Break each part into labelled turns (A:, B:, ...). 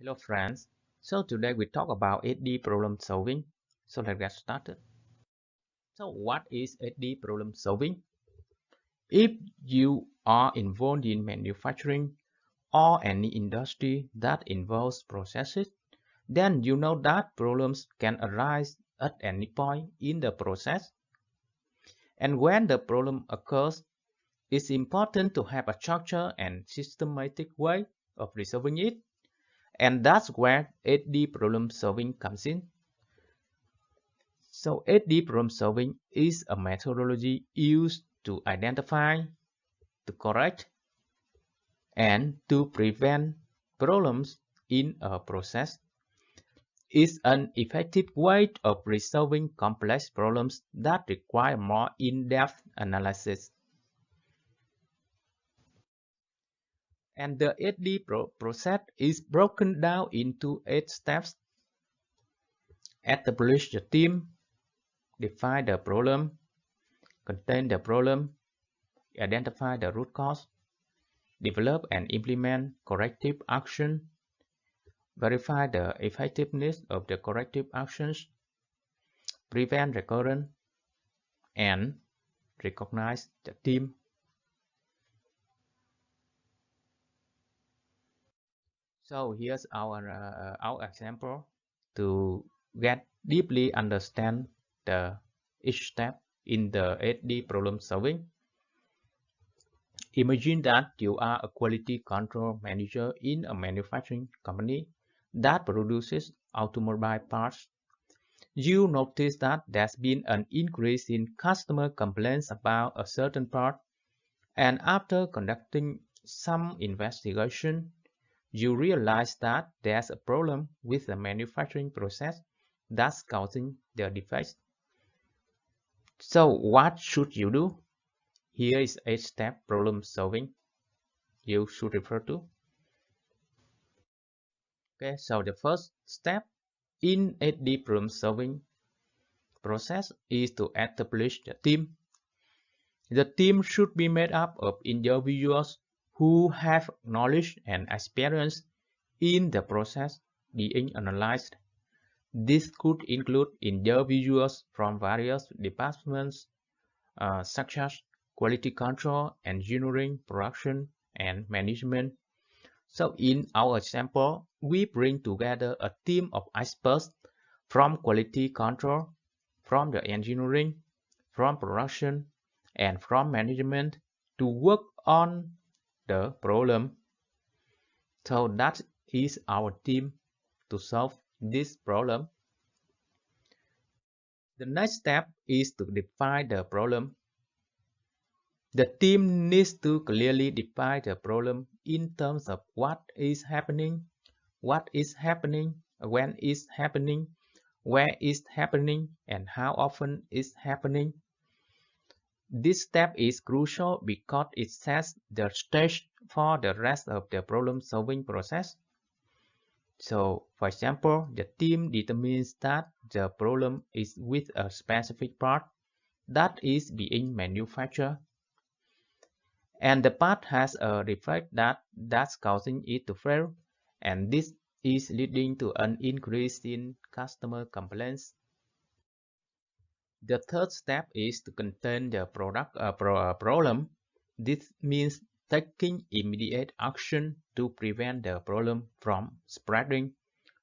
A: Hello friends. So today we talk about 8D problem solving. So let's get started. So what is 8D problem solving? If you are involved in manufacturing or any industry that involves processes, then you know that problems can arise at any point in the process. And when the problem occurs, it's important to have a structure and systematic way of resolving it. And that's where 8D problem solving comes in. So 8D problem solving is a methodology used to identify, to correct, and to prevent problems in a process. It's an effective way of resolving complex problems that require more in-depth analysis. And the 8D process is broken down into 8 steps. Establish the team, define the problem, contain the problem, identify the root cause, develop and implement corrective action, verify the effectiveness of the corrective actions, prevent recurrence, and recognize the team. So here's our example to get deeply understand the each step in the 8D problem solving. Imagine that you are a quality control manager in a manufacturing company that produces automobile parts. You notice that there's been an increase in customer complaints about a certain part, and after conducting some investigation, you realize that there's a problem with the manufacturing process that's causing the defects. So what should you do? Here is a step problem solving you should refer to. Okay, so the first step in 8D problem solving process is to establish the team. The team should be made up of individuals who have knowledge and experience in the process being analyzed. This could include individuals from various departments such as quality control, engineering, production, and management. So in our example, we bring together a team of experts from quality control, from the engineering, from production, and from management to work on the problem. So that is our team to solve this problem. The next step is to define the problem. The team needs to clearly define the problem in terms of what is happening, when is happening, where is happening, and how often is happening. This step is crucial because it sets the stage for the rest of the problem-solving process. So, for example, the team determines that the problem is with a specific part that is being manufactured, and the part has a defect that's causing it to fail, and this is leading to an increase in customer complaints. The third step is to contain the problem. This means taking immediate action to prevent the problem from spreading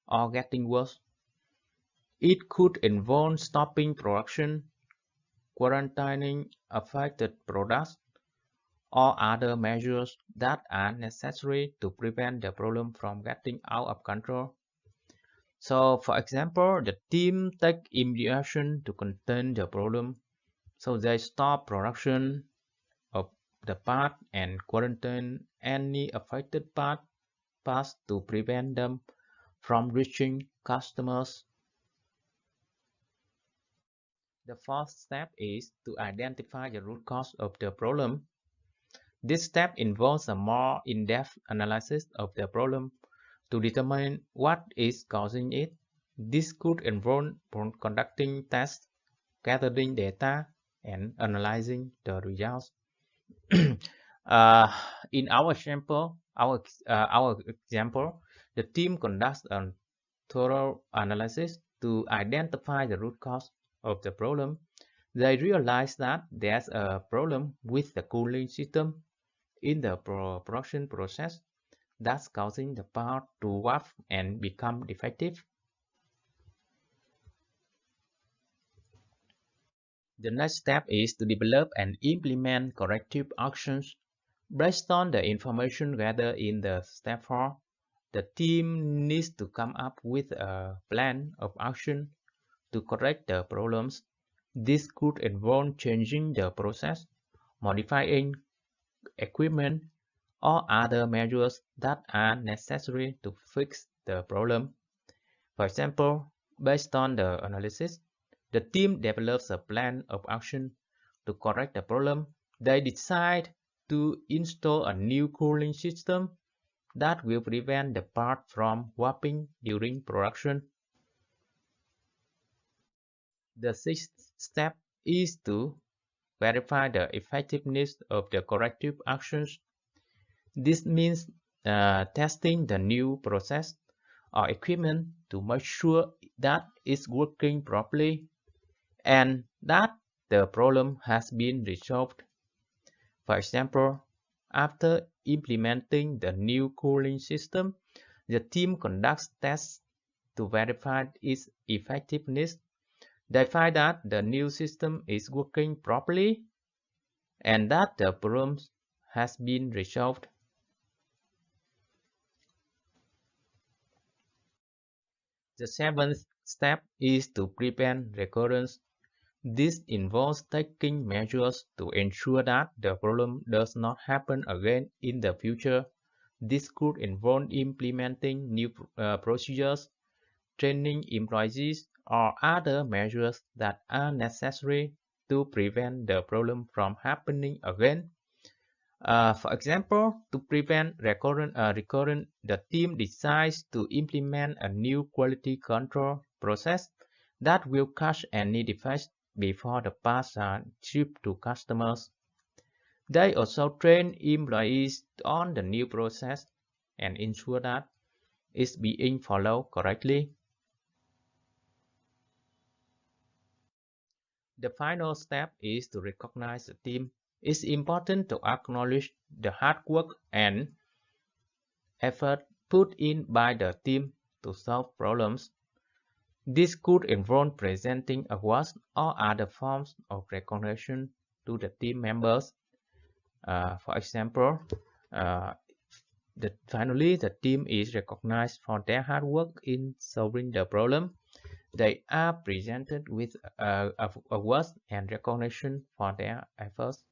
A: or getting worse. It could involve stopping production, quarantining affected products, or other measures that are necessary to prevent the problem from getting out of control. So, for example, the team take immediate action to contain the problem. So they stop production of the part and quarantine any affected parts to prevent them from reaching customers. The fourth step is to identify the root cause of the problem. This step involves a more in-depth analysis of the problem to determine what is causing it. This could involve conducting tests, gathering data, and analyzing the results. In our example, The team conducts a thorough analysis to identify the root cause of the problem. They realize that there's a problem with the cooling system in the production process that's causing the part to warp and become defective. The next step is to develop and implement corrective actions based on the information gathered in the step 4. The team needs to come up with a plan of action to correct the problems. This could involve changing the process, modifying equipment, or other measures that are necessary to fix the problem. For example, based on the analysis, the team develops a plan of action to correct the problem. They decide to install a new cooling system that will prevent the part from warping during production. The sixth step is to verify the effectiveness of the corrective actions. This means testing the new process or equipment to make sure that it's working properly and that the problem has been resolved. For example, after implementing the new cooling system, the team conducts tests to verify its effectiveness. They find that the new system is working properly and that the problem has been resolved. The seventh step is to prevent recurrence. This involves taking measures to ensure that the problem does not happen again in the future. This could involve implementing new procedures, training employees, or other measures that are necessary to prevent the problem from happening again. For example, to prevent recurrent, the team decides to implement a new quality control process that will catch any defects before the parts are shipped to customers. They also train employees on the new process and ensure that it's being followed correctly. The final step is to recognize the team. It's important to acknowledge the hard work and effort put in by the team to solve problems. This could involve presenting awards or other forms of recognition to the team members. For example, finally the team is recognized for their hard work in solving the problem. They are presented with awards and recognition for their efforts.